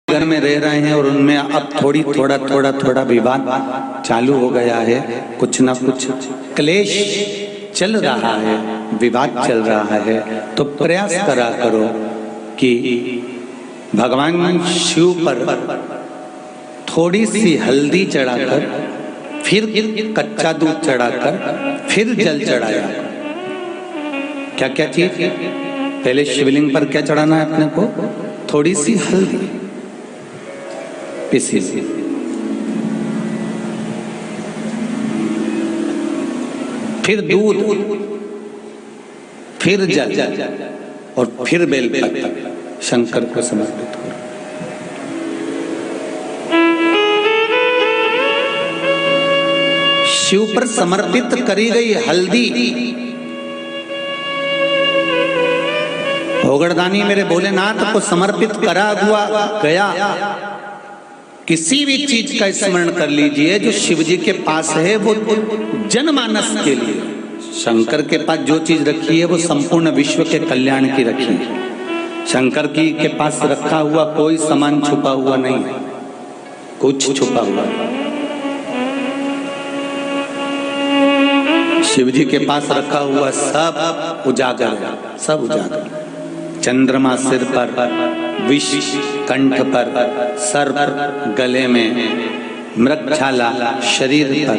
घर में रह रहे हैं और उनमें अब थोड़ा विवाद चालू हो गया है, कुछ ना कुछ क्लेश चल रहा है, विवाद चल रहा है, तो प्रयास करा करो कि भगवान शिव पर थोड़ी सी हल्दी चढ़ाकर, फिर कच्चा दूध चढ़ाकर, फिर जल चढ़ाया। क्या क्या चीज? पहले शिवलिंग पर क्या चढ़ाना है अपने को? थोड़ी सी हल्दी पिसी, फिर दूध, फिर जल और फिर बेलपत्र शंकर को समर्पित करो। शिव पर समर्पित करी गई हल्दी भोगड़दानी मेरे भोलेनाथ को समर्पित करा हुआ गया। किसी भी चीज का स्मरण कर लीजिए जो शिव जी के पास है, वो जनमानस के लिए। शंकर के पास जो चीज रखी है वो संपूर्ण विश्व के कल्याण की रखी है। शंकर की के पास रखा हुआ कोई सामान छुपा हुआ नहीं है, कुछ छुपा हुआ है। शिव जी के पास रखा हुआ सब उजागर है, सब उजागर। चंद्रमा सिर पर, विष कंठ पर, सर पर, गले में, मृगछाला शरीर पर,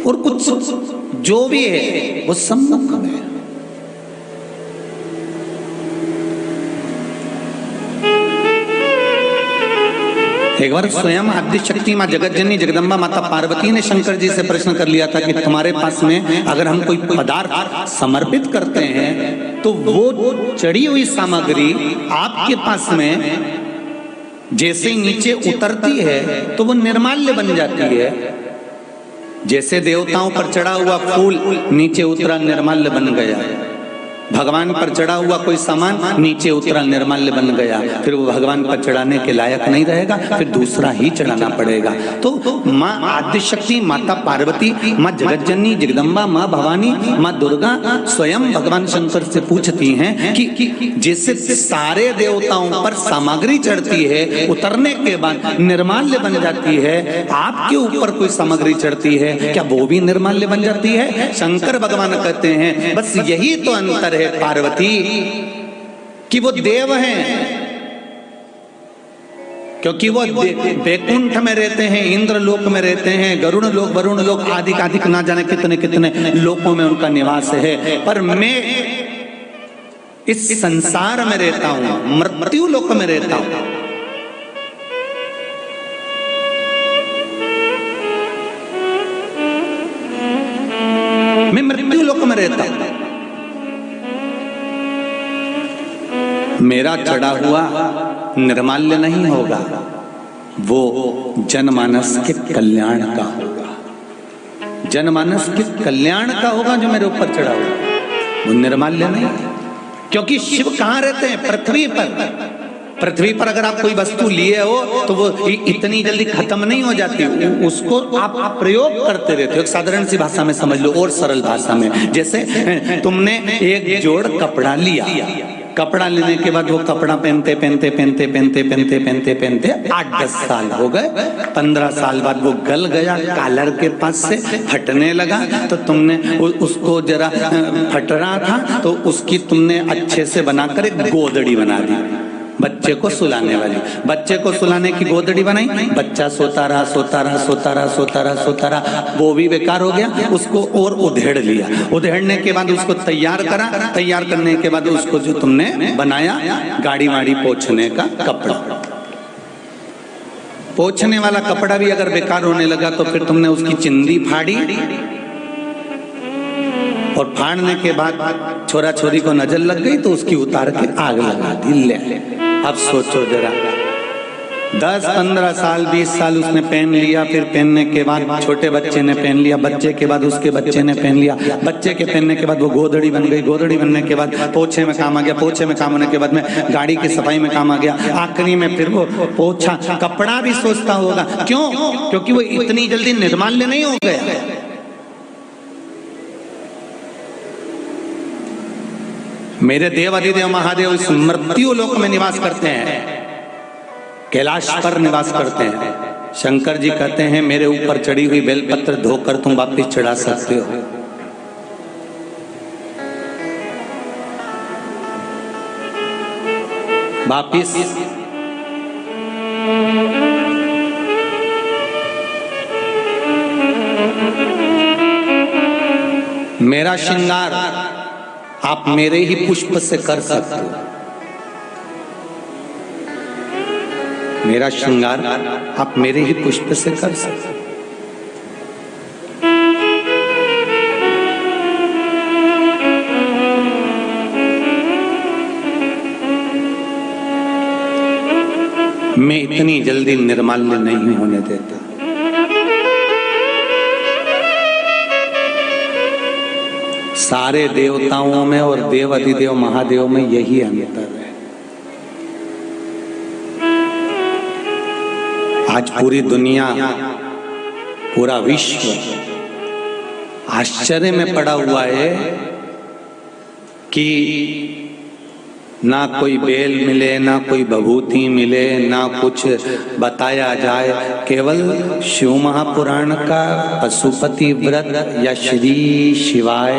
और कुछ जो भी है वो सम्मुख में। एक बार स्वयं आदिशक्ति माँ जगतजननी जगदम्बा माता पार्वती ने शंकर जी से प्रश्न कर लिया था कि तुम्हारे पास में अगर हम कोई पदार्थ समर्पित करते हैं तो वो चढ़ी हुई सामग्री आपके पास में जैसे नीचे उतरती है तो वो निर्माल्य बन जाती है। जैसे देवताओं पर चढ़ा हुआ फूल नीचे उतरा निर्माल्य बन गया, भगवान पर चढ़ा हुआ कोई सामान नीचे उतरा निर्माल्य बन गया, फिर वो भगवान पर चढ़ाने के लायक नहीं रहेगा, फिर दूसरा ही चढ़ाना पड़ेगा। तो माँ आदिशक्ति, माता पार्वती, माँ जगतजननी जगदम्बा, माँ भवानी, माँ दुर्गा स्वयं भगवान शंकर से पूछती हैं कि जैसे सारे देवताओं पर सामग्री चढ़ती है, उतरने के बाद निर्माल्य बन जाती है, आपके ऊपर कोई सामग्री चढ़ती है, क्या वो भी निर्माल्य बन जाती है? शंकर भगवान कहते हैं बस यही तो अंतर है पार्वती, कि वो देव हैं क्योंकि वो वैकुंठ में रहते हैं, इंद्र लोक में रहते हैं, गरुड़ लोक, वरुण लोक आदि आदि ना जाने कितने कितने लोकों में उनका निवास है। पर मैं इस संसार में रहता हूं, मृत्यु लोक में रहता हूं। मैं मृत्यु लोक में रहता हूं। मेरा चढ़ा हुआ निर्माल्य नहीं होगा, वो जनमानस के कल्याण का होगा, जनमानस के कल्याण का होगा जो मेरे ऊपर चढ़ा हुआ, वो निर्माल्य नहीं। क्योंकि शिव कहाँ रहते हैं? पृथ्वी पर। पृथ्वी पर अगर आप कोई वस्तु लिए हो तो वो इतनी जल्दी खत्म नहीं हो जाती, उसको आप प्रयोग करते रहते हो। साधारण सी भाषा में समझ लो और सरल भाषा में, जैसे तुमने एक जोड़ कपड़ा लिया, कपड़ा लेने के बाद वो कपड़ा पहनते 8-10 साल हो गए, 15 साल बाद वो गल गया, कॉलर के पास से फटने लगा, तो तुमने उसको जरा फट रहा था तो उसकी तुमने अच्छे से बनाकर एक गोदड़ी बना दी, बच्चे को सुलाने वाली। बच्चे को सुलाने की गोदड़ी बनाई, बच्चा सोता रहा, वो भी बेकार हो गया, उसको और उधेड़ लिया। उधेड़ने के बाद उसको तैयार करा, तैयार करने के बाद उसको जो तुमने बनाया गाड़ी वाड़ी पोंछने का कपड़ा, पोंछने वाला कपड़ा भी अगर बेकार होने लगा तो फिर तुमने उसकी चिंदी फाड़ी, और फाड़ने के बाद छोरा छोरी को नजर लग गई तो उसकी उतार के आग लगा दी। ले अब सोचो जरा, 10-15 साल 20 साल उसने पहन लिया, फिर पहनने के बाद छोटे बच्चे ने पहन लिया, बच्चे के बाद उसके बच्चे ने पहन लिया, बच्चे के पहनने के बाद वो गोदड़ी बन गई, गोदड़ी बनने के बाद पोछे में काम आ गया, पोछे में काम होने के बाद में गाड़ी की सफाई में काम आ गया, आखिरी में फिर वो पोछा कपड़ा भी सोचता होगा। क्यों? क्योंकि वो इतनी जल्दी निर्माल्य नहीं हो गया। मेरे देव अधिदेव महादेव इस मृत्यु लोक में निवास करते हैं, कैलाश पर निवास करते हैं। शंकर जी कहते हैं मेरे ऊपर चढ़ी हुई बेलपत्र धोकर तुम वापिस चढ़ा सकते हो। वापिस मेरा श्रृंगार आप मेरे ही पुष्प से कर सकते हो। मेरा श्रृंगार आप मेरे ही पुष्प से कर सकते हो। मैं इतनी जल्दी निर्माल्य नहीं होने देता। सारे देवताओं में और देव अधिदेव महादेव में यही अंतर है। आज पूरी दुनिया, पूरा विश्व आश्चर्य में पड़ा हुआ है कि ना कोई बेल मिले, ना कोई भभूति मिले, ना कुछ बताया जाए। केवल शिव महापुराण का पशुपति व्रत या श्री शिवाय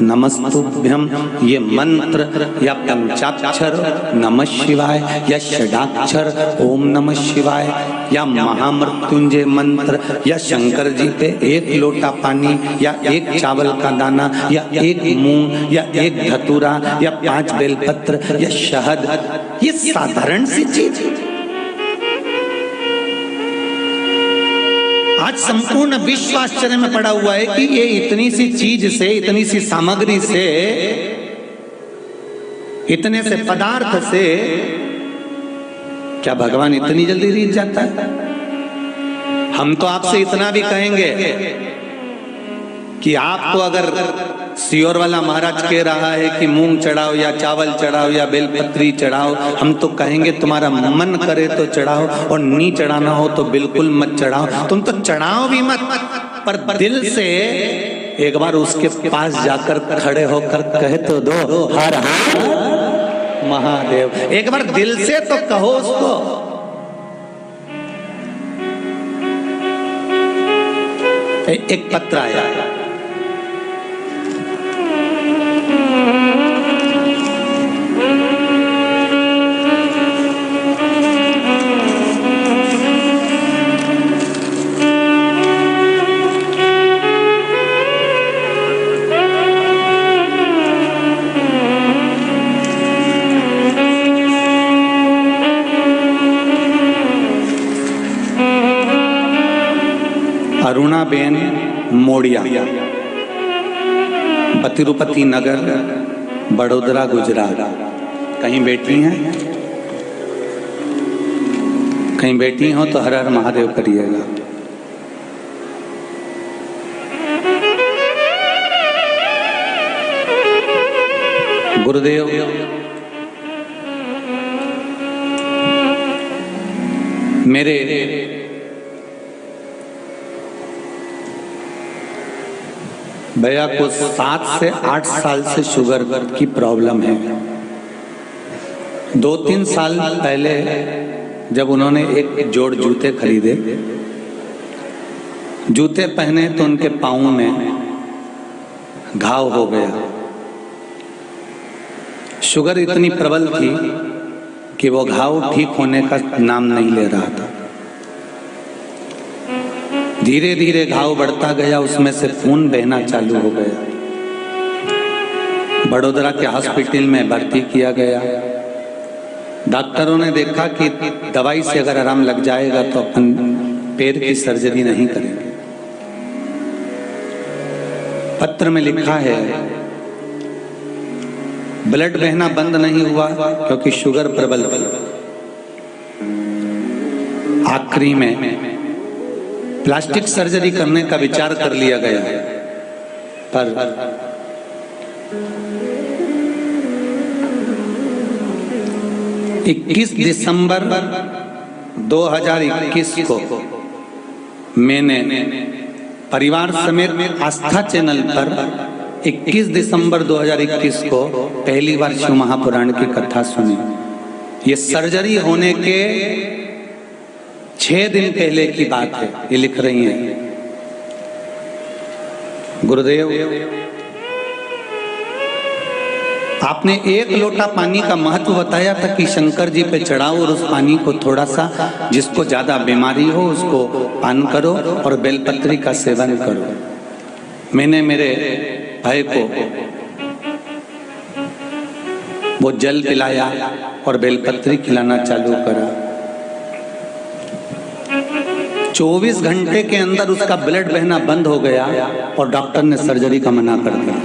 नमस्तुभ्यम ये मंत्र या पंचाक्षर नमः शिवाय या षडाक्षर ओम नमः शिवाय या महामृत्युंजय मंत्र या शंकर जी पे एक लोटा पानी या एक चावल का दाना या एक मूंग या एक धतूरा या 5 बेलपत्र या शहद, ये साधारण सी चीज। आज संपूर्ण विश्व आश्चर्य में पड़ा हुआ है कि ये इतनी सी चीज से, इतनी सी सामग्री से, इतने से पदार्थ से क्या भगवान इतनी जल्दी रीझ जाता है? हम तो आपसे इतना भी कहेंगे कि आपको अगर सियोर वाला महाराज कह रहा है कि मूंग चढ़ाओ या चावल चढ़ाओ या बेलपत्री चढ़ाओ, हम तो कहेंगे तुम्हारा मन करे तो चढ़ाओ और नहीं चढ़ाना हो तो बिल्कुल मत चढ़ाओ। तुम तो चढ़ाओ भी मत, पर दिल से एक बार उसके पास जाकर खड़े होकर कहे तो दो हर हर महादेव। एक बार दिल से तो कहो उसको। एक पत्र आया, अरुणाबेन मोड़िया, तिरुपति नगर, बड़ोदरा, गुजरात। कहीं बैठी हैं? कहीं बैठी हो तो हर हर महादेव करिएगा। गुरुदेव मेरे भैया को 7 से 8 साल से शुगर की प्रॉब्लम है। 2-3 साल पहले जब उन्होंने एक जोड़ जूते खरीदे, जूते पहने तो उनके पाँव में घाव हो गया। शुगर इतनी प्रबल थी कि वो घाव ठीक होने का नाम नहीं ले रहा था। धीरे धीरे घाव बढ़ता गया, उसमें से खून बहना चालू हो गया। बड़ोदरा के हॉस्पिटल में भर्ती किया गया। डॉक्टरों ने देखा कि दवाई से अगर आराम लग जाएगा तो अपन पैर की सर्जरी नहीं करेंगे। पत्र में लिखा है ब्लड बहना बंद नहीं हुआ क्योंकि शुगर प्रबल थी। आखिरी में प्लास्टिक सर्जरी करने का विचार कर लिया गया, पर 21 दिसंबर 2021 को मैंने परिवार समेत आस्था चैनल पर 21 दिसंबर 2021 को पहली बार शिव महापुराण की कथा सुनी। ये सर्जरी होने के 6 दिन पहले की बात है, ये लिख रही हैं। गुरुदेव, आपने 1 लोटा पानी का महत्व बताया था कि शंकर जी पे चढ़ाओ और उस पानी को थोड़ा सा, जिसको ज्यादा बीमारी हो उसको पान करो और बेलपत्री का सेवन करो। मैंने मेरे भाई को वो जल पिलाया और बेलपत्री खिलाना चालू करा। 24 घंटे के अंदर उसका ब्लड बहना बंद हो गया और डॉक्टर ने सर्जरी का मना कर दिया।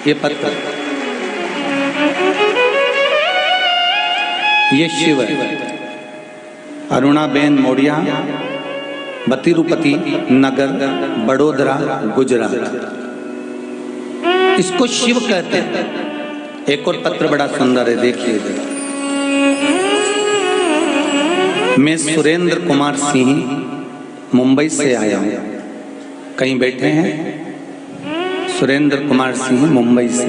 ये पत्र, ये शिव है। अरुणाबेन मोडिया, बतिरुपति नगर, बड़ोदरा, गुजरात। इसको शिव कहते हैं। एक और पत्र बड़ा सुंदर है, देखिए। मैं सुरेंद्र कुमार सिंह मुंबई से आया हूं। कहीं बैठे हैं? सुरेंद्र कुमार सिंह मुंबई से।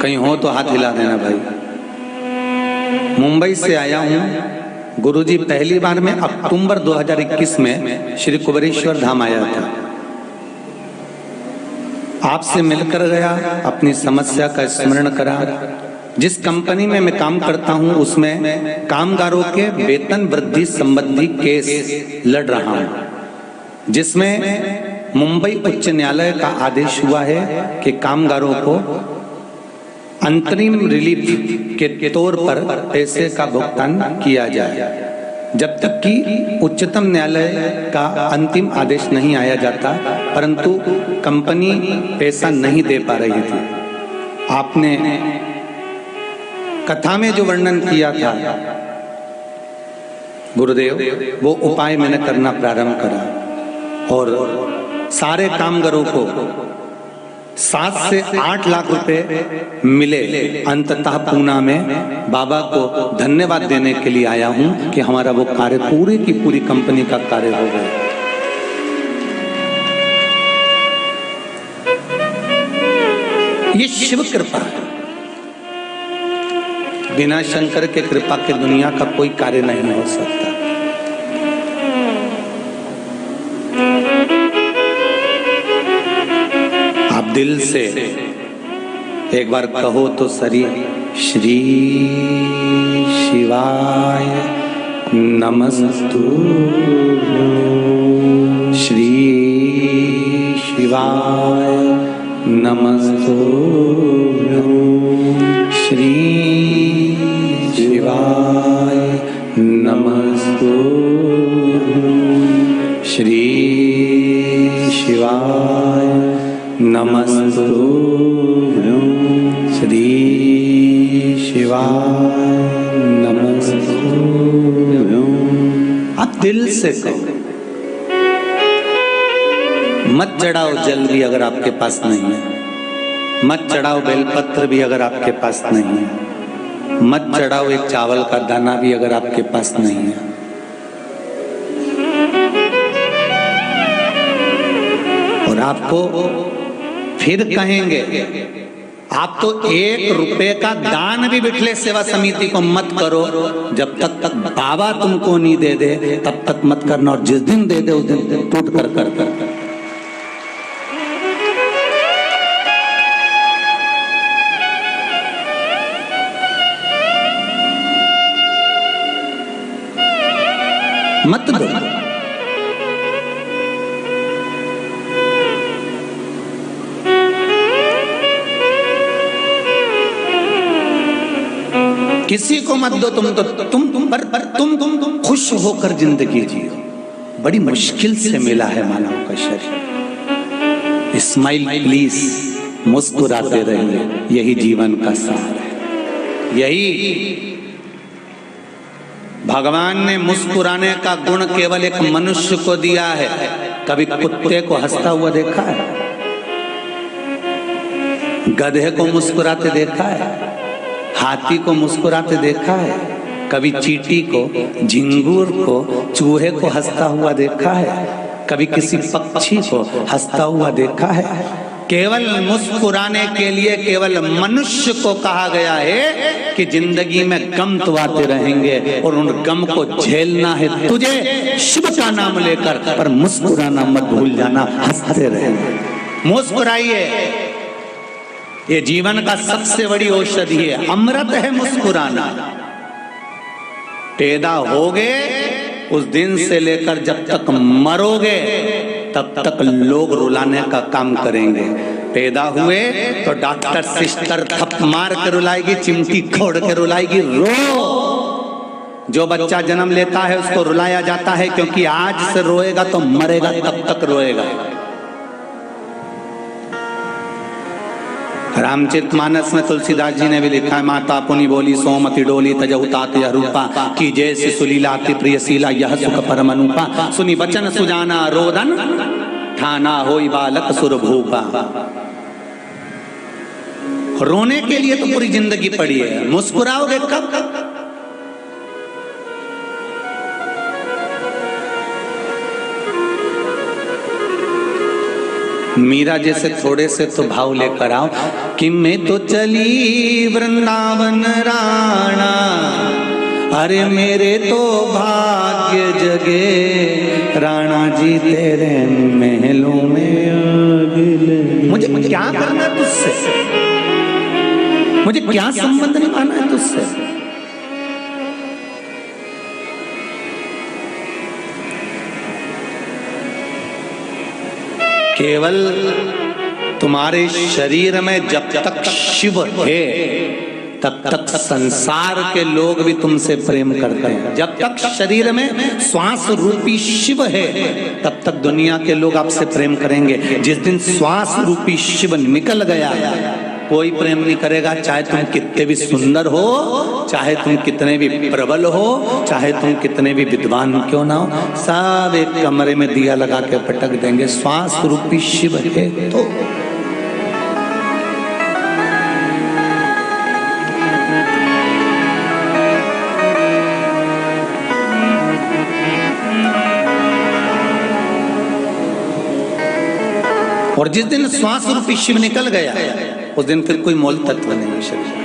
कहीं हो तो हाथ हिला देना भाई। मुंबई से आया हूं गुरुजी। पहली बार मैं अक्टूबर 2021 में श्री कुबेरेश्वर धाम आया था। आपसे मिलकर गया, अपनी समस्या का स्मरण करा। जिस कंपनी में मैं काम करता हूं उसमें कामगारों के वेतन वृद्धि संबंधी केस लड़ रहा हूं, जिसमें मुंबई उच्च न्यायालय का आदेश हुआ है कि कामगारों को अंतरिम रिलीफ के तौर पर पैसे का भुगतान किया जाए, जब तक कि उच्चतम न्यायालय का अंतिम आदेश नहीं आया जाता। परंतु कंपनी पैसा नहीं दे पा रही थी। आपने कथा में जो वर्णन किया था गुरुदेव, वो उपाय मैंने करना प्रारंभ करा और सारे कामगारों को 7 से 8 लाख रुपए मिले। अंततः पूना में बाबा को धन्यवाद देने के लिए आया हूं कि हमारा वो कार्य, पूरी की पूरी कंपनी का कार्य हो गया। ये शिव कृपा है। बिना शंकर के कृपा के दुनिया का कोई कार्य नहीं हो सकता। आप दिल से एक बार कहो तो सरी, श्री शिवाय नमस्तु, श्री शिवाय नमस्तु, श्री शिवाय नमस्तु, श्री शिवाय नमस्तु, श्री शिवाय नमस्तु। आप दिल से कहो, मत चढ़ाओ जल भी अगर आपके पास नहीं है, मत चढ़ाओ बेलपत्र भी अगर आपके पास नहीं है, मत चढ़ाओ एक चावल का दाना भी अगर आपके पास नहीं है। और आपको फिर कहेंगे, आप तो 1 रुपए का दान भी बिठले सेवा समिति को मत करो। जब तक बाबा तुमको नहीं दे दे तब तक मत करना, और जिस दिन दे दे उस दिन टूट कर कर। मत दो। किसी को मत दो, तुम खुश होकर जिंदगी जियो। बड़ी मुश्किल से मिला है मानव का शरीर। स्माइल प्लीज, मुस्कुराते रहिए, यही जीवन का सार है। यही भगवान ने मुस्कुराने का गुण केवल एक मनुष्य को दिया है। कभी कुत्ते को हंसता हुआ देखा है? गधे को मुस्कुराते देखा है? हाथी को मुस्कुराते देखा है? कभी चींटी को, झिंगुर को, चूहे को हंसता हुआ देखा है? कभी किसी पक्षी को हंसता हुआ देखा है? केवल मुस्कुराने के लिए केवल मनुष्य को कहा गया है कि जिंदगी में गम तो आते रहेंगे और उन गम को झेलना है तुझे शिव का नाम लेकर, पर मुस्कुराना मत भूल जाना, हंसते रहेंगे। मुस्कुराइए, ये जीवन का सबसे बड़ी औषधि है, अमृत है मुस्कुराना। पैदा होगे उस दिन से लेकर जब तक मरोगे तब तक लोग रुलाने का काम करेंगे। पैदा हुए तो डॉक्टर सिस्टर थप मार के रुलाएगी, चिमटी खोड़ के रुलाएगी, रो। जो बच्चा जन्म लेता है उसको रुलाया जाता है क्योंकि आज से रोएगा तो मरेगा तब तक रोएगा। रामचरितमानस में तुलसीदास जी ने भी लिखा है, माता पुनि बोली सोमति डोली तजहु तात यह रूपा, की जैसे सुलीला अति प्रियशीला यह सुख परम अनुपा, सुनी बचन सुजाना रोदन ठाना होई बालक सुर भूपा। रोने के लिए तो पूरी जिंदगी पड़ी है, मुस्कुराओगे कब? मीरा जैसे थोड़े से तो भाव लेकर आओ कि मैं तो चली वृंदावन राणा, अरे मेरे तो भाग्य जगे राणा जी तेरे महलों में आग लगी। मुझे क्या करना है तुझसे, मुझे क्या संबंध निभाना है तुझसे? केवल तुम्हारे शरीर में जब तक शिव है तब तक संसार के लोग भी तुमसे प्रेम करते हैं। जब तक शरीर में श्वास रूपी शिव है तब तक दुनिया के लोग आपसे प्रेम करेंगे। जिस दिन श्वास रूपी शिव निकल गया कोई प्रेम नहीं करेगा, चाहे तुम कितने भी सुंदर हो, चाहे तुम कितने भी प्रबल हो, चाहे तुम कितने भी विद्वान क्यों ना हो, सब एक कमरे में दिया लगा के पटक देंगे। श्वास रूपी शिव है तो और जिस दिन श्वास रूपी शिव निकल गया उस दिन फिर कोई मोल तत्व नहीं शरीर।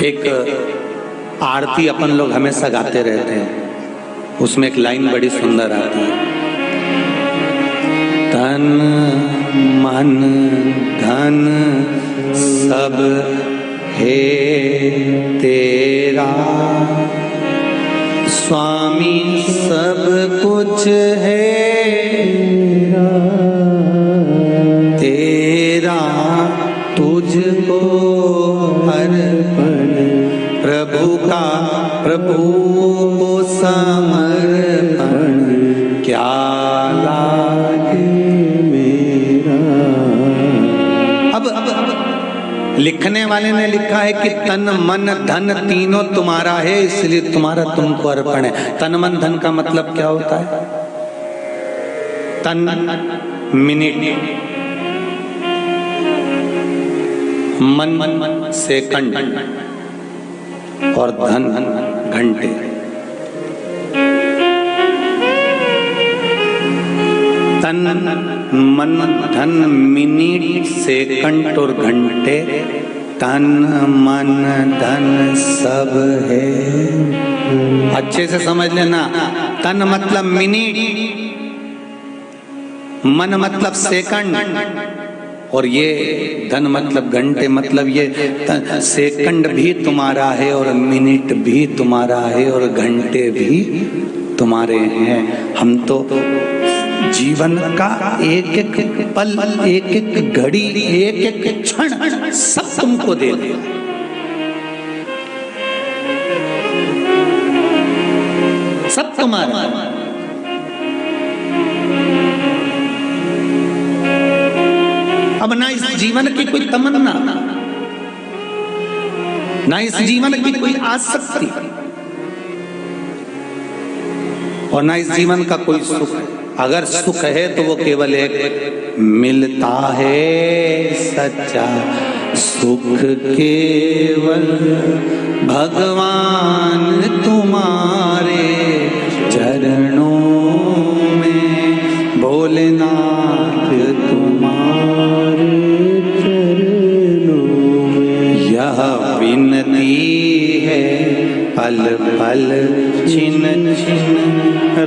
एक आरती अपन लोग हमेशा गाते रहते हैं, उसमें एक लाइन बड़ी सुंदर आती है, तन मन धन सब है तेरा, स्वामी सब कुछ है तेरा, तुझको अर्पण प्रभु का, प्रभु को समर्पण क्या लागे मेरा। अब लिखने वाले ने लिखा है कि तन मन धन तीनों तुम्हारा है, इसलिए तुम्हारा तुमको अर्पण है। तन मन धन का मतलब क्या होता है? तन मिनट, मन सेकंड और धन घंटे। तन मन धन मिनट सेकंड और घंटे, तन मन धन सब है। अच्छे से समझ लेना, तन मतलब मिनट, मन मतलब सेकंड और ये धन मतलब घंटे। मतलब ये सेकंड भी तुम्हारा है और मिनट भी तुम्हारा है और घंटे भी तुम्हारे हैं। हम तो जीवन का एक एक पल, एक एक घड़ी, एक एक क्षण सब तुमको दे दे। सब तुम्हारा। अब ना इस जीवन की कोई तमन्ना, ना इस जीवन की कोई आसक्ति और ना इस जीवन का कोई सुख। अगर सुख है तो वो केवल एक मिलता है सच्चा सुख केवल भगवान तुम्हारे चरणों में, भोलेनाथ तुम्हारे चरणों में। यह विनती है पल पल छिन छिन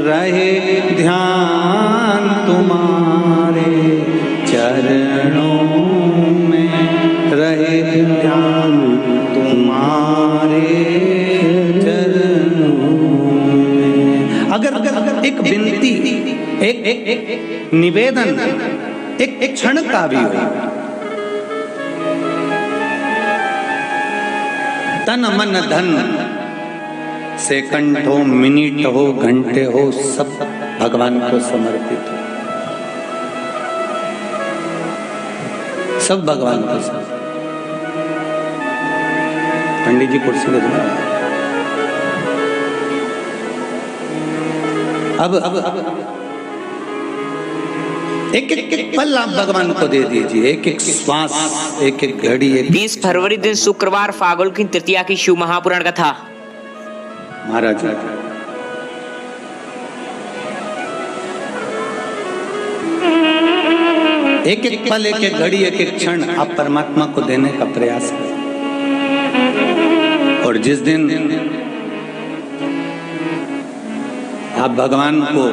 रहे ध्यान तुम्हारे चरणों में, रहे ध्यान तुम्हारे चरणों में। अगर एक विनती, एक निवेदन, एक क्षण का भी हो, तन मन धन, सेकंड हो, मिनट हो, घंटे हो, सब भगवान को समर्पित हो, सब भगवान को समर्पित। पंडित जी कुर्सी ले जाओ। अब एक पल आप भगवान को दे दीजिए, एक श्वास, एक घड़ी। 20 फरवरी दिन शुक्रवार फागुन की तृतीया की शिव महापुराण कथा। महाराज एक पल, एक घड़ी, एक क्षण आप परमात्मा को देने का प्रयास करें। और जिस दिन आप भगवान को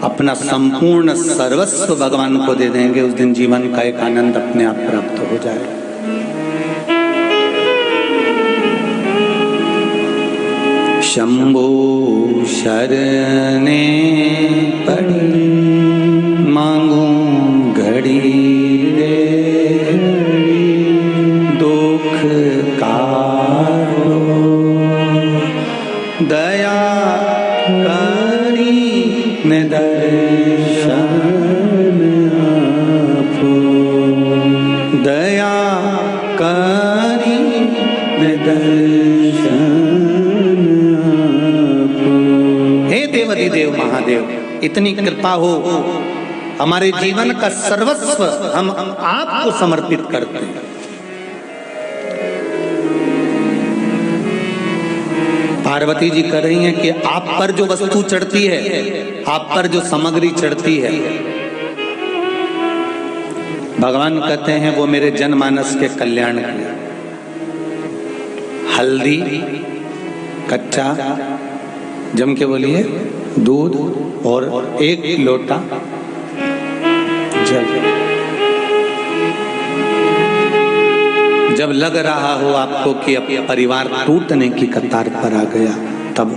अपना संपूर्ण सर्वस्व भगवान को दे देंगे, उस दिन जीवन का एक आनंद अपने आप प्राप्त हो जाएगा। शंभो शरणे पड़ी मांगू घड़ी रे, दुख काटो दया करी ने दर्शन आपो, दया करी ने दर्शन आपो। हे देवाधिदेव महादेव, इतनी कृपा हो, हमारे जीवन का सर्वस्व हम आपको समर्पित करते हैं। पार्वती जी कह रही हैं कि आप पर जो वस्तु चढ़ती है, आप पर जो सामग्री चढ़ती है, भगवान कहते हैं वो मेरे जनमानस के कल्याण के लिए। हल्दी, कच्चा, जम के बोलिए, दूध और 1 लोटा जल। जब लग रहा हो आपको कि अब परिवार टूटने की कतार पर आ गया, तब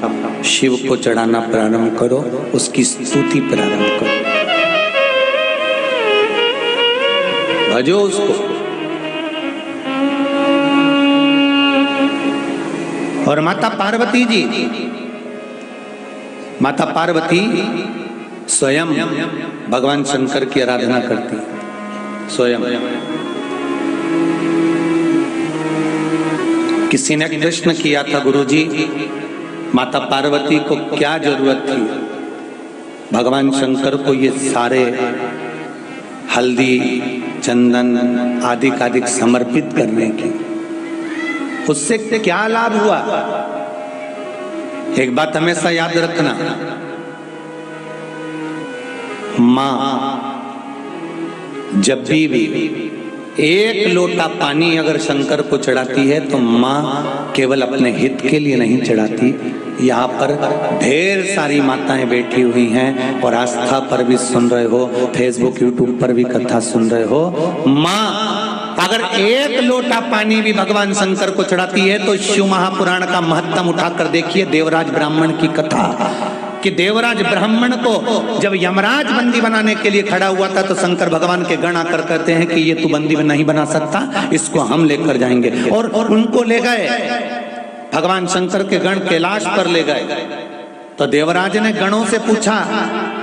शिव को चढ़ाना प्रारंभ करो, उसकी स्तुति प्रारंभ करो, भजो उसको। और माता पार्वती जी, माता पार्वती स्वयं भगवान शंकर की आराधना करती, स्वयं। किसी ने प्रश्न किया था, गुरुजी माता पार्वती को क्या जरूरत थी भगवान शंकर को ये सारे हल्दी, चंदन आदि आदि समर्पित करने की, उससे क्या लाभ हुआ? एक बात हमेशा याद रखना, मां जब भी 1 लोटा पानी अगर शंकर को चढ़ाती है तो मां केवल अपने हित के लिए नहीं चढ़ाती। यहाँ पर ढेर सारी माताएं बैठी हुई हैं और आस्था पर भी सुन रहे हो, फेसबुक यूट्यूब पर भी कथा सुन रहे हो। मां अगर 1 लोटा पानी भी भगवान शंकर को चढ़ाती है तो शिव महापुराण का महत्तम उठाकर देखिए, देवराज ब्राह्मण की कथा, कि देवराज ब्राह्मण को जब यमराज बंदी बनाने के लिए खड़ा हुआ था तो शंकर भगवान के गण आकर कहते हैं कि ये तू बंदी नहीं बना सकता, इसको हम लेकर जाएंगे। और उनको ले गए, भगवान शंकर के गण कैलाश पर ले गए। तो देवराज ने गणों से पूछा,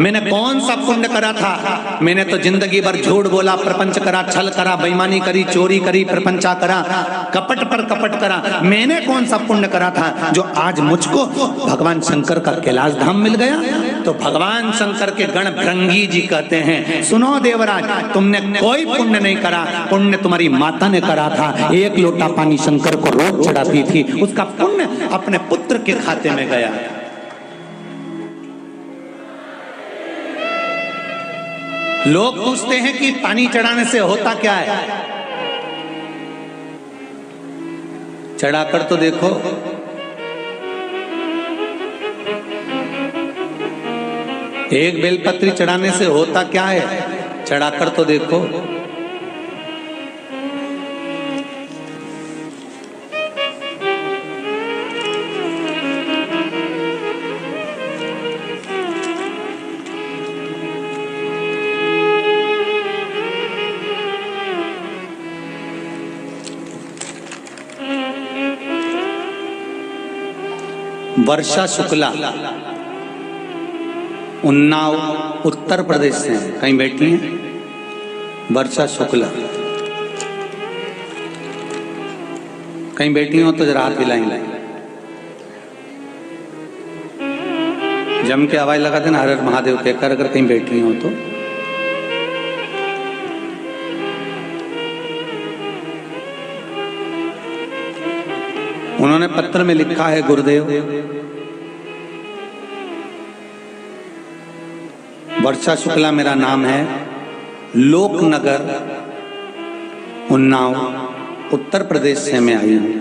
मैंने कौन सा पुण्य करा था? मैंने तो जिंदगी भर झूठ बोला, प्रपंच करा, छल करा, बेईमानी करी, चोरी करी, प्रपंचा करा, कपट पर कपट करा। मैंने कौन सा पुण्य करा था जो आज मुझको भगवान शंकर का कैलाश धाम मिल गया? तो भगवान शंकर के गण भृंगी जी कहते हैं, सुनो देवराज, तुमने कोई पुण्य नहीं करा, पुण्य तुम्हारी माता ने करा था। 1 लोटा पानी शंकर को रोज चढ़ाती थी, उसका पुण्य अपने पुत्र के खाते में गया। लोग पूछते हैं कि पानी चढ़ाने से होता क्या है, चढ़ाकर तो देखो। एक बेलपत्री चढ़ाने से होता क्या है, चढ़ाकर तो देखो। वर्षा शुक्ला उन्नाव उत्तर प्रदेश से हैं, कहीं बैठी हैं। वर्षा शुक्ला कहीं बैठी हो तो जरा हाथ हिलाएं, जम के आवाज लगा देना हर हर महादेव कहकर, अगर कहीं बैठी हो तो। उन्होंने पत्र में लिखा है, गुरुदेव, वर्षा शुक्ला मेरा नाम है, लोकनगर उन्नाव उत्तर प्रदेश से मैं आई हूं।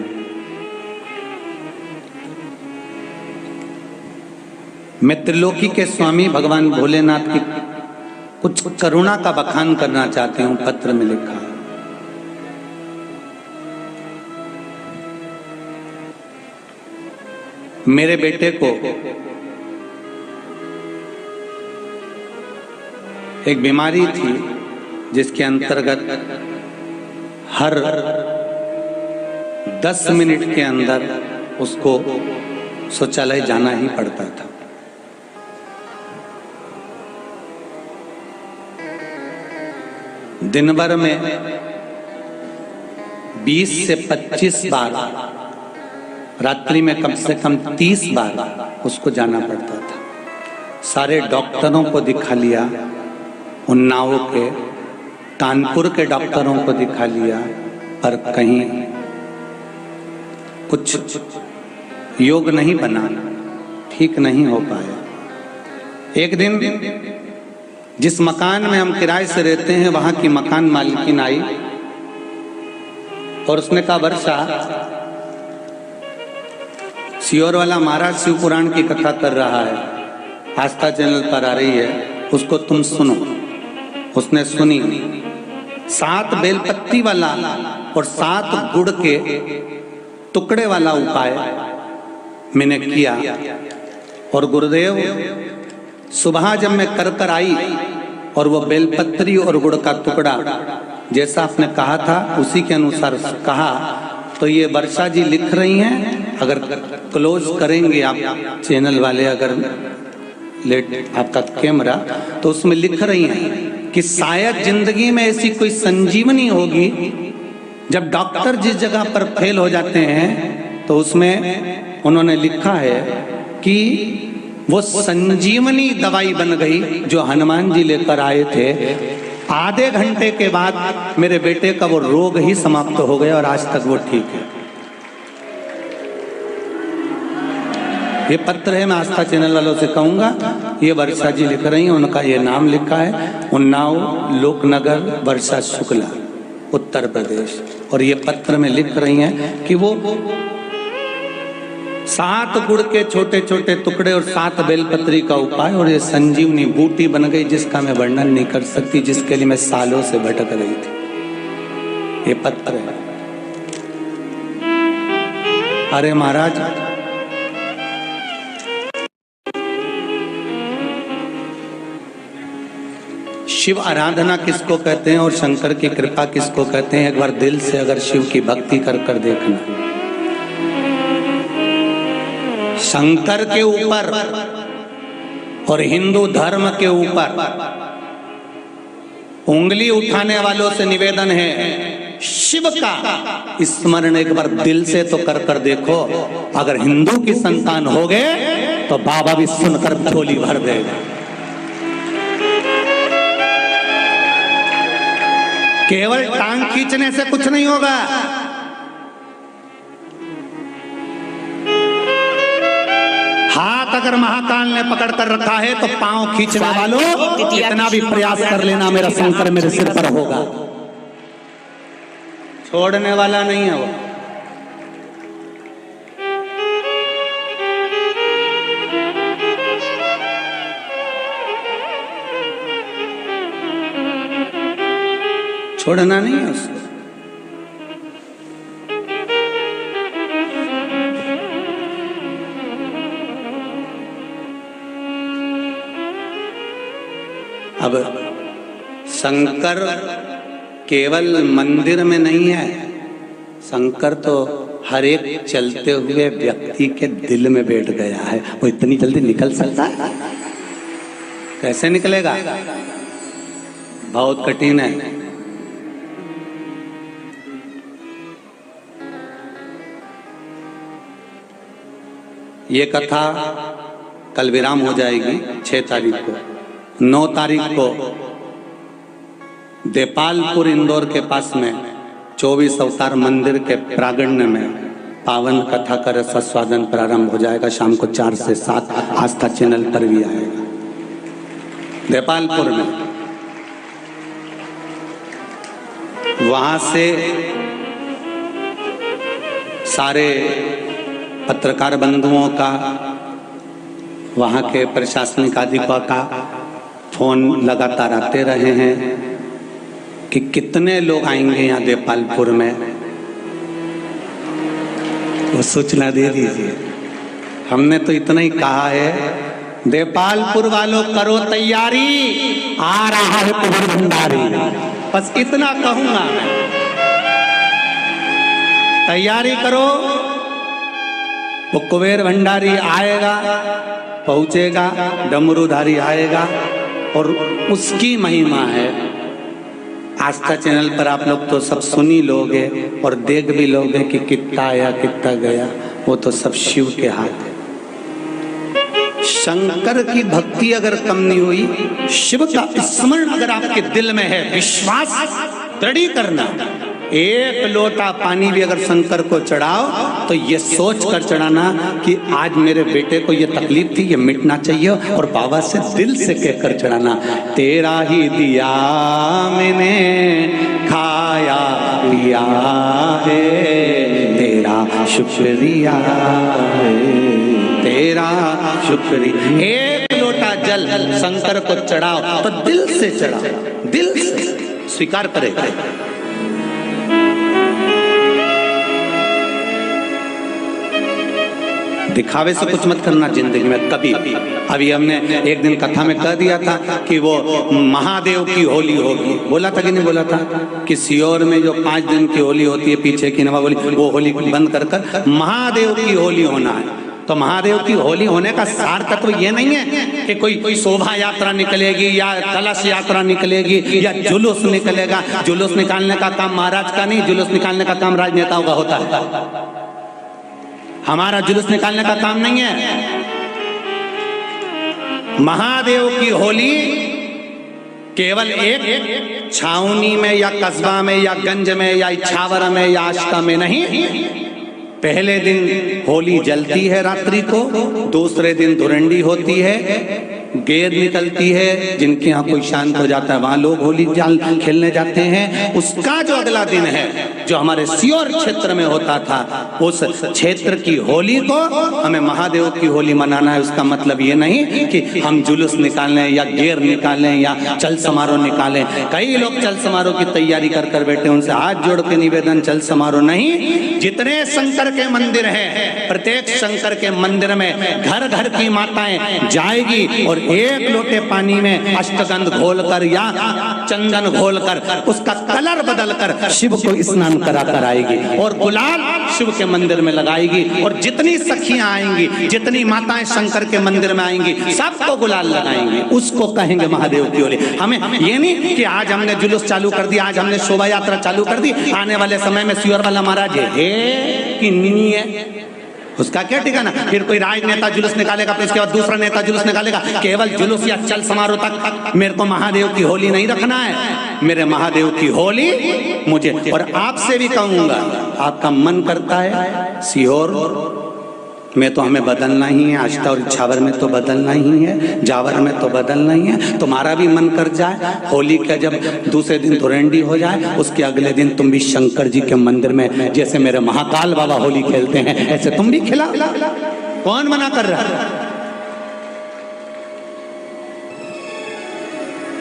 मैं त्रिलोकी के स्वामी भगवान भोलेनाथ की कुछ करुणा का बखान करना चाहती हूं, पत्र में लिखा है। मेरे बेटे को एक बीमारी थी जिसके अंतर्गत हर 10 मिनट के अंदर उसको शौचालय जाना ही पड़ता था। दिन भर में 20 से 25 बार, रात्रि में कम से कम 30 बार उसको जाना पड़ता था। सारे डॉक्टरों को दिखा लिया, उन्नाव के, कानपुर के डॉक्टरों को दिखा लिया, पर कहीं कुछ योग नहीं बना, ठीक नहीं हो पाया। एक दिन जिस मकान में हम किराए से रहते हैं, वहां की मकान मालकिन आई और उसने कहा, वर्षा, सियोर वाला महाराज शिव पुराण की कथा कर रहा है, आस्था चैनल पर आ रही है, उसको तुम सुनो। उसने सुनी। 7 बेलपत्ती वाला और 7 गुड़ के टुकड़े वाला उपाय मैंने किया, और गुरुदेव सुबह जब मैं कर आई और वो बेलपत्री और गुड़ का टुकड़ा जैसा आपने कहा था उसी के अनुसार कहा, तो ये वर्षा जी लिख रही हैं, अगर क्लोज करेंगे आप चैनल वाले, अगर लेट आपका कैमरा, तो उसमें लिख रही हैं कि शायद जिंदगी में ऐसी कोई संजीवनी होगी, जब डॉक्टर जिस जगह पर फेल हो जाते हैं तो उसमें उन्होंने लिखा है कि वो संजीवनी दवाई बन गई जो हनुमान जी लेकर आए थे। आधे घंटे के बाद मेरे बेटे का वो रोग ही समाप्त हो गया और आज तक वो ठीक है। ये पत्र है, मैं आस्था चैनल वालों से कहूंगा, ये वर्षा जी लिख रही हैं, उनका ये नाम लिखा है, उन्नाव लोकनगर, वर्षा शुक्ला, उत्तर प्रदेश। और ये पत्र में लिख रही हैं कि वो 7 गुड़ के छोटे छोटे टुकड़े और 7 बेलपत्री का उपाय, और ये संजीवनी बूटी बन गई जिसका मैं वर्णन नहीं कर सकती, जिसके लिए मैं सालों से भटक रही थी। ये पत्र है। अरे महाराज, शिव आराधना किसको कहते हैं और शंकर की कृपा किसको कहते हैं, एक बार दिल से अगर शिव की भक्ति कर कर देखना। शंकर के ऊपर और हिंदू धर्म के ऊपर उंगली उठाने वालों से निवेदन है, शिव का स्मरण एक बार दिल से तो कर कर देखो। अगर हिंदू की संतान हो गए तो बाबा भी सुनकर झोली भर देगा। केवल टांग खींचने से कुछ नहीं होगा, हाथ अगर महाकाल ने पकड़ कर रखा है तो पांव खींचने वालों कितना भी प्रयास कर लेना, मेरा शंकर मेरे सिर पर होगा, छोड़ने वाला नहीं है वो। छोड़ना नहीं है उसको। अब शंकर केवल मंदिर में नहीं है, शंकर तो हर एक चलते हुए व्यक्ति के दिल में बैठ गया है। वो इतनी जल्दी निकल सकता है? कैसे निकलेगा? बहुत कठिन है। ये कथा कल विराम हो जाएगी 6 तारीख को। 9 तारीख को देपालपुर इंदौर के पास में 24 अवतार मंदिर के प्रांगण में पावन कथा का रसास्वादन प्रारंभ हो जाएगा। शाम को 4 से 7 आस्था चैनल पर भी आएगा। देपालपुर में वहां से सारे पत्रकार बंधुओं का, वहां के प्रशासनिक अधिकारियों का फोन लगातार आते रहे हैं कि कितने लोग आएंगे यहाँ देपालपुर में, वो सूचना दे दीजिए। हमने तो इतना ही कहा है, देपालपुर वालों करो तैयारी, आ रहा है कुबेर भंडारी। बस इतना कहूंगा, तैयारी करो। वो कुबेर भंडारी आएगा, पहुंचेगा, डमरूधारी आएगा और उसकी महिमा है। आस्था चैनल पर आप लोग तो सब सुनी लोगे और देख भी लोगे कि कितना आया कितना गया, वो तो सब शिव के हाथ है। शंकर की भक्ति अगर कम नहीं हुई, शिव का स्मरण अगर आपके दिल में है, विश्वास दृढ़ करना, एक लोटा पानी भी अगर शंकर को चढ़ाओ तो ये सोच कर चढ़ाना कि आज मेरे बेटे को ये तकलीफ थी, ये मिटना चाहिए, और बाबा से दिल से कहकर चढ़ाना, तेरा ही दिया मैंने खाया पिया है, तेरा शुक्रिया है, तेरा शुक्रिया। एक लोटा जल शंकर को चढ़ाओ तो दिल से चढ़ाओ, दिल से स्वीकार करेगा। दिखावे से कुछ मत करना जिंदगी में कभी। अभी हमने एक दिन कथा में कह दिया था कि वो महादेव की होली होगी, बोला था कि नहीं बोला था कि सीहोर में जो 5 दिन की होली होती है, पीछे की नवा होली, वो होली बंद कर कर महादेव की होली होना है। तो महादेव की होली होने का सार तत्व ये नहीं है कि कोई शोभा यात्रा निकलेगी या कलश यात्रा निकलेगी या जुलूस निकलेगा। जुलूस निकालने का काम महाराज का नहीं, जुलूस निकालने का काम राजनेताओं का होता है। हमारा जुलूस निकालने का काम नहीं है। महादेव की होली केवल एक छावनी में या कस्बा में या गंज में या इछावर में या आष्टा में नहीं, पहले दिन होली जलती है रात्रि को, दूसरे दिन धुरंडी होती है, गेर निकलती है, जिनके यहाँ कोई शांत हो जाता है वहां लोग होली जाल खेलने जाते हैं। उसका जो अगला दिन है, जो हमारे सीहोर क्षेत्र में होता था, उस क्षेत्र की होली को हमें महादेव की होली मनाना है। उसका मतलब ये नहीं कि हम जुलूस निकालें या गेर निकालें या चल समारोह निकालें। कई लोग चल समारोह की तैयारी कर कर बैठे, उनसे हाथ जोड़ के निवेदन, चल समारोह नहीं। जितने शंकर के मंदिर हैं, प्रत्येक शंकर के मंदिर में घर घर की माताएं जाएगी और एक लोटे पानी में अष्टगंध घोलकर या चंदन घोलकर उसका कलर बदलकर शिव को स्नान करा कर आएगी और गुलाल शिव के मंदिर में लगाएगी। और जितनी सखियां आएंगी, जितनी माताएं शंकर के मंदिर में आएंगी, सबको गुलाल लगाएंगी। उसको कहेंगे महादेव की होली। हमें ये नहीं कि आज हमने जुलूस चालू कर दिया, आज हमने शोभा यात्रा चालू कर दी, आने वाले समय में सीहोर वाला महाराज है कि नहीं है। उसका क्या ठिकाना। फिर कोई राजनेता जुलूस निकालेगा, फिर इसके बाद दूसरा नेता जुलूस निकालेगा। केवल जुलूस या चल समारोह तक मेरे को महादेव की होली नहीं रखना है। मेरे महादेव की होली मुझे, और आपसे भी कहूंगा, आपका मन करता है सीहोर में तो हमें बदलना ही है, आष्टा और इच्छावर में तो बदलना ही है, जावर में तो बदलना ही है। तुम्हारा भी मन कर जाए, होली का जब दूसरे दिन धुरंडी हो जाए, उसके अगले दिन तुम भी शंकर जी के मंदिर में, जैसे मेरे महाकाल बाबा होली खेलते हैं, ऐसे तुम भी खिला। कौन मना कर रहा है?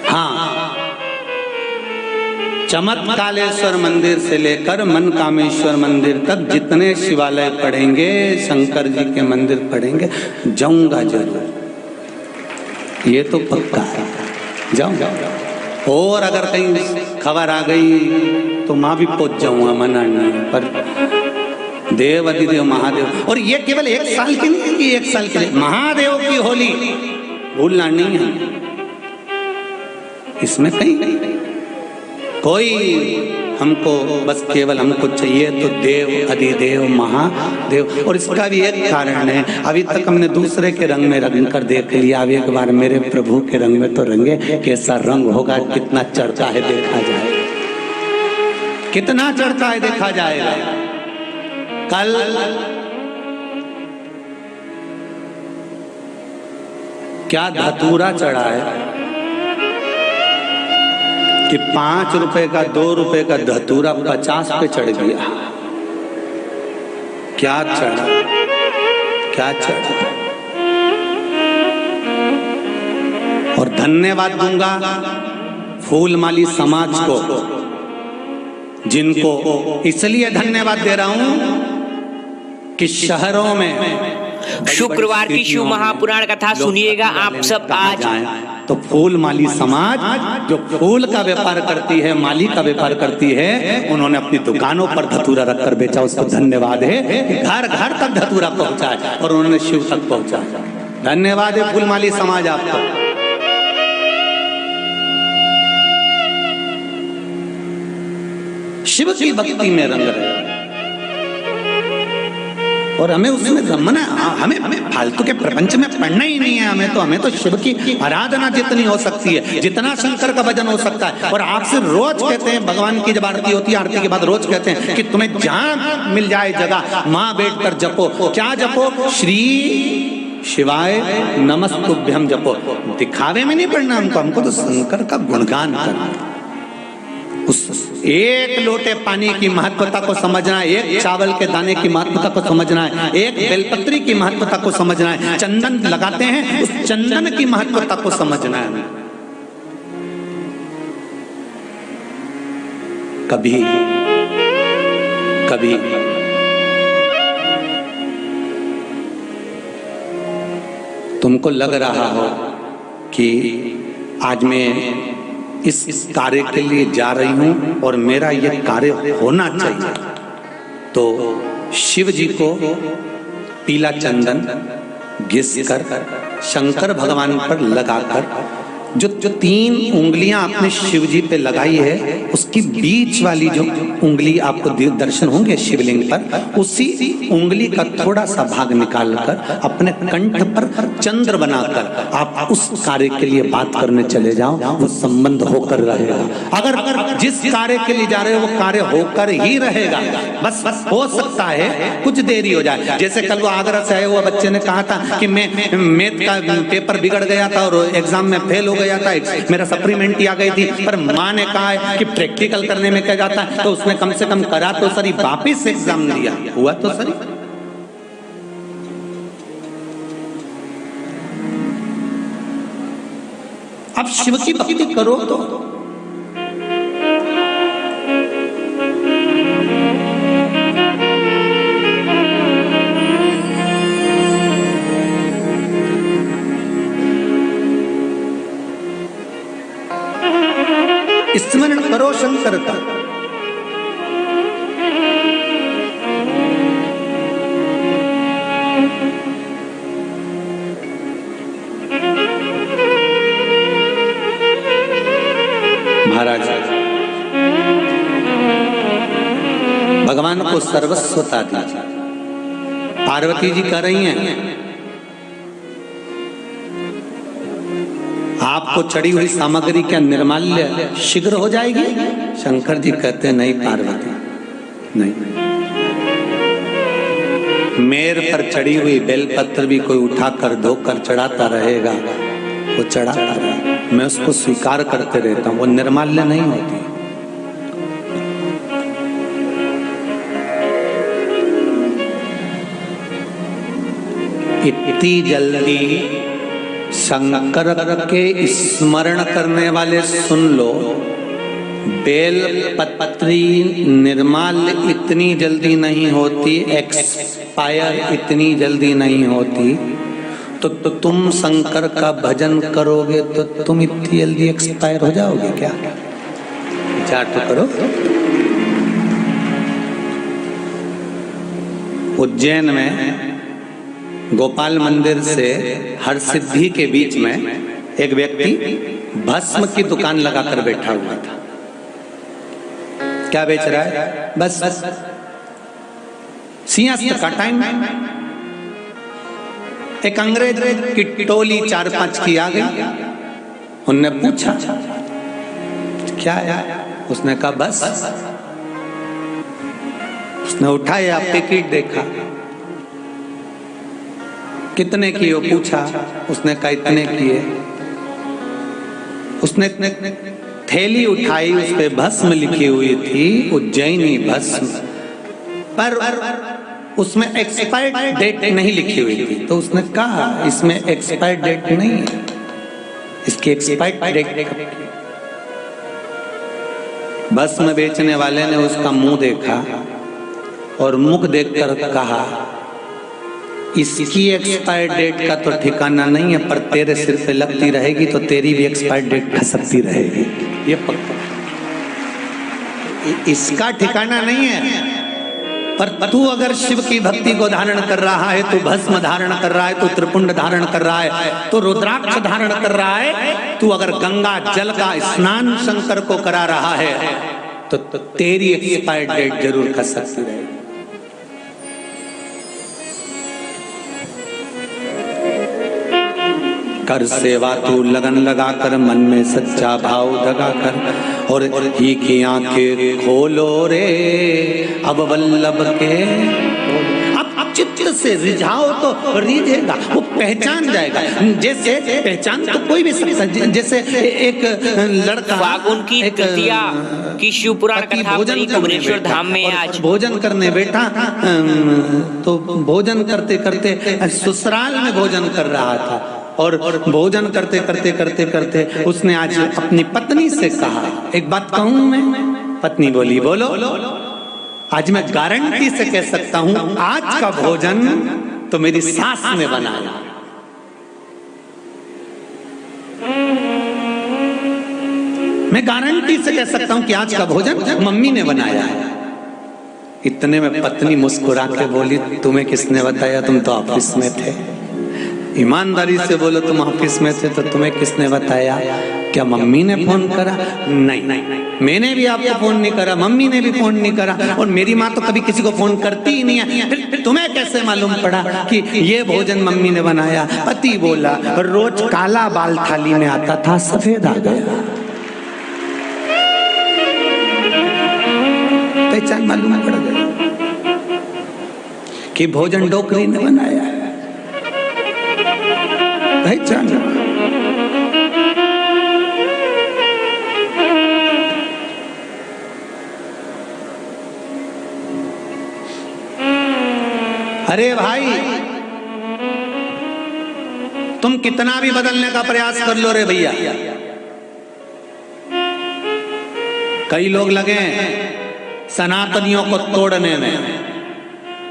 हाँ, चमत्कालेश्वर मंदिर से लेकर मनकामेश्वर मंदिर तक जितने शिवालय पढ़ेंगे, शंकर जी के मंदिर पढ़ेंगे, जाऊंगा जरूर, ये तो पक्का है, जाऊंगा। और अगर कहीं खबर आ गई तो मां भी पहुंच जाऊंगा, मना नहीं। पर देव अधिदेव महादेव, और ये केवल एक साल की नहीं है कि एक साल के लिए, महादेव की होली भूलना नहीं है। इसमें कहीं कोई हमको, बस केवल हमको चाहिए तो देव अधिदेव महादेव। और इसका भी एक कारण है, अभी तक हमने दूसरे के रंग में रंग कर देख लिया, अब एक बार मेरे प्रभु के रंग में तो रंगे। कैसा रंग होगा, कितना चढ़ता है देखा जाए, कितना चढ़ता है देखा जाएगा। कल क्या धतूरा चढ़ा है कि 5 रुपए का 2 रुपए का धतूरा 50 पे चढ़ गया। क्या चढ़ा, क्या चढ़ा। और धन्यवाद दूंगा फूलमाली समाज को, जिनको इसलिए धन्यवाद दे रहा हूं कि शहरों में शुक्रवार की शिव महापुराण कथा सुनिएगा आप सब आज। तो फूल माली समाज जो फूल का व्यापार करती है, माली का व्यापार करती है, उन्होंने अपनी दुकानों पर धतूरा रखकर बेचा। उसको धन्यवाद है, घर घर तक धतूरा पहुंचा है और उन्होंने शिव तक पहुंचा। धन्यवाद है फूल माली समाज आपको। शिव की भक्ति में रंग रहे और हमें उसमें रमना, हमें फालतू के प्रपंच में पढ़ना ही नहीं है। हमें तो शिव की आराधना जितनी हो सकती है, जितना शंकर का भजन हो सकता है। और आपसे रोज कहते हैं, भगवान की जब आरती होती है, आरती के बाद रोज कहते हैं कि तुम्हें जहां मिल जाए जगह मां बैठकर जपो। क्या जपो? श्री शिवाय नमस्तुभ्यम जपो। दिखावे में नहीं पढ़ना हमको तो शंकर का गुणगान करना। उस एक लोटे पानी की महत्वता को समझना है, एक चावल के दाने की महत्वता को समझना है, एक बेलपत्री की महत्वता को समझना है, चंदन लगाते हैं उस चंदन की महत्वता को समझना है। कभी कभी तुमको लग रहा हो कि आज मैं इस कार्य के लिए जा रही हूं और मेरा यह कार्य होना चाहिए, तो शिव जी को पीला चंदन घिस कर शंकर भगवान पर लगाकर जो 3 उंगलियां आपने शिव जी पे लगाई है, उसकी बीच वाली जो उंगली आपको दर्शन होंगे शिवलिंग पर, उसी उंगली का थोड़ा सा भाग निकालकर अपने कंठ पर चंद्र बनाकर आप उस कार्य के लिए बात करने चले जाओ। वो संबंध होकर रहेगा। अगर जिस कार्य के लिए जा रहे हो वो कार्य होकर ही रहेगा। बस हो सकता है कुछ देरी हो जाए। जैसे कल वो आगरा से आए हुआ बच्चे ने कहा था कि मैं मैथ का पेपर बिगड़ गया था और एग्जाम में फेल हो गया था, मेरा सप्लीमेंट्री आ गई थी, पर माँ ने कहा है कि प्रैक्टिकल करने में क्या जाता है, तो उसने कम से कम करा तो सही, वापिस एग्जाम दिया, हुआ तो सही। अब शिव की भक्ति करो तो स्मरण करो शंकर का। महाराज भगवान को सर्वस्वता दीजिए, पार्वती जी कह रही हैं आपको चढ़ी हुई सामग्री क्या निर्माल्य शीघ्र हो जाएगी? शंकर जी कहते नहीं पार्वती, नहीं, मेर पर चढ़ी हुई बेलपत्र भी कोई उठाकर धोकर चढ़ाता रहेगा, वो चढ़ाता रहेगा, मैं उसको स्वीकार करते रहता हूं, वो निर्माल्य नहीं होती। इतनी जल्दी शंकर के स्मरण करने वाले सुन लो, बेल पत्री निर्माल्य इतनी जल्दी नहीं होती, एक्सपायर इतनी जल्दी नहीं होती, तो तुम शंकर का भजन करोगे तो तुम इतनी जल्दी एक्सपायर हो जाओगे क्या? विचार तो करो। उज्जैन में गोपाल मंदिर से हर सिद्धि के बीच में एक व्यक्ति भस्म की दुकान लगाकर बैठा हुआ था। क्या बेच रहा है? बस सिंहासन का टाइम। एक अंग्रेज की टोली 4-5 की आ गई। उनने पूछा क्या है? उसने कहा बस। उसने उठाया, टिकट देखा, कितने की हो पूछा, उसने कहा इतने की है। उसने थैली उठाई, उस पे भस्म लिखी हुई थी, उज्जैनी भस्म, पर उसमें एक्सपायर्ड डेट नहीं लिखी हुई थी। तो उसने कहा इसमें एक्सपायर्ड डेट नहीं है, इसकी एक्सपायर्ड डेट। भस्म बेचने वाले ने उसका मुंह देखा और मुख देखकर कहा इसकी एक्सपायर्ड डेट का तो ठिकाना नहीं है, पर तेरे सिर पे लगती रहेगी तो तेरी भी एक्सपायर्ड डेट खसकती रहेगी, ये पक्का। इसका ठिकाना नहीं है, पर तू अगर शिव की भक्ति को धारण कर रहा है, तू भस्म धारण कर रहा है, तू त्रिपुंड धारण कर रहा है, तो रुद्राक्ष धारण कर रहा है, तू अगर गंगा जल का स्नान शंकर को करा रहा है, तो तेरी एक्सपायर्ड डेट जरूर खसकती रहेगी। कर सेवा तू लगन लगा कर, मन में सच्चा भाव जगा कर, और ही की आंखें खोलो रे अब वल्लभ के। अब चित्त से रिझाओ तो रिझेगा, वो पहचान जाएगा। जैसे पहचान तो कोई भी सकता है। जैसे एक लड़का फागुन की तृतीया की शिव पुराण कथा भुवनेश्वर धाम में आज भोजन करने बैठा, तो भोजन करते करते ससुराल में भोजन कर रहा था, और भोजन करते करते करते करते उसने आज अपनी पत्नी से कहा, एक बात कहूं मैं? पत्नी बोली बोलो। आज मैं गारंटी से कह सकता हूं आज का भोजन तो मेरी सास ने बनाया। मैं गारंटी से कह सकता हूं कि आज का भोजन मम्मी ने बनाया है। इतने में पत्नी मुस्कुरा के बोली तुम्हें किसने बताया? तुम तो ऑफिस में थे। ईमानदारी से बोलो, तुम ऑफिस में थे तो तुम्हें किसने बताया? क्या मम्मी ने फोन करा? नहीं, मैंने भी आपको फोन नहीं करा, मम्मी ने भी फोन नहीं करा, और मेरी माँ तो कभी किसी को फोन करती ही नहीं है। फिर तुम्हें कैसे मालूम पड़ा कि ये भोजन मम्मी ने बनाया? पति बोला रोज काला बाल थाली में आता था, सफेद आ गया। पहचान मालूम पड़ गया कि भोजन डोकरी ने बनाया है। पहचान। अरे भाई, तुम कितना भी बदलने का प्रयास कर लो रे भैया, कई लोग लगे हैं सनातनियों को तोड़ने में,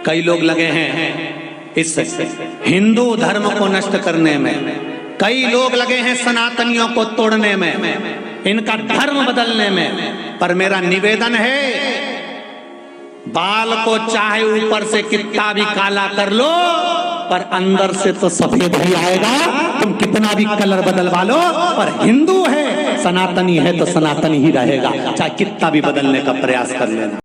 कई लोग लगे हैं इस हिंदू धर्म को नष्ट करने में, कई लोग लगे हैं सनातनियों को तोड़ने में, इनका धर्म बदलने में। पर मेरा निवेदन है, बाल को चाहे ऊपर से कितना भी काला कर लो, पर अंदर से तो सफेद ही आएगा। तुम कितना भी कलर बदलवा लो, पर हिंदू है, सनातनी है तो सनातनी ही रहेगा, चाहे कितना भी बदलने का प्रयास कर लेना।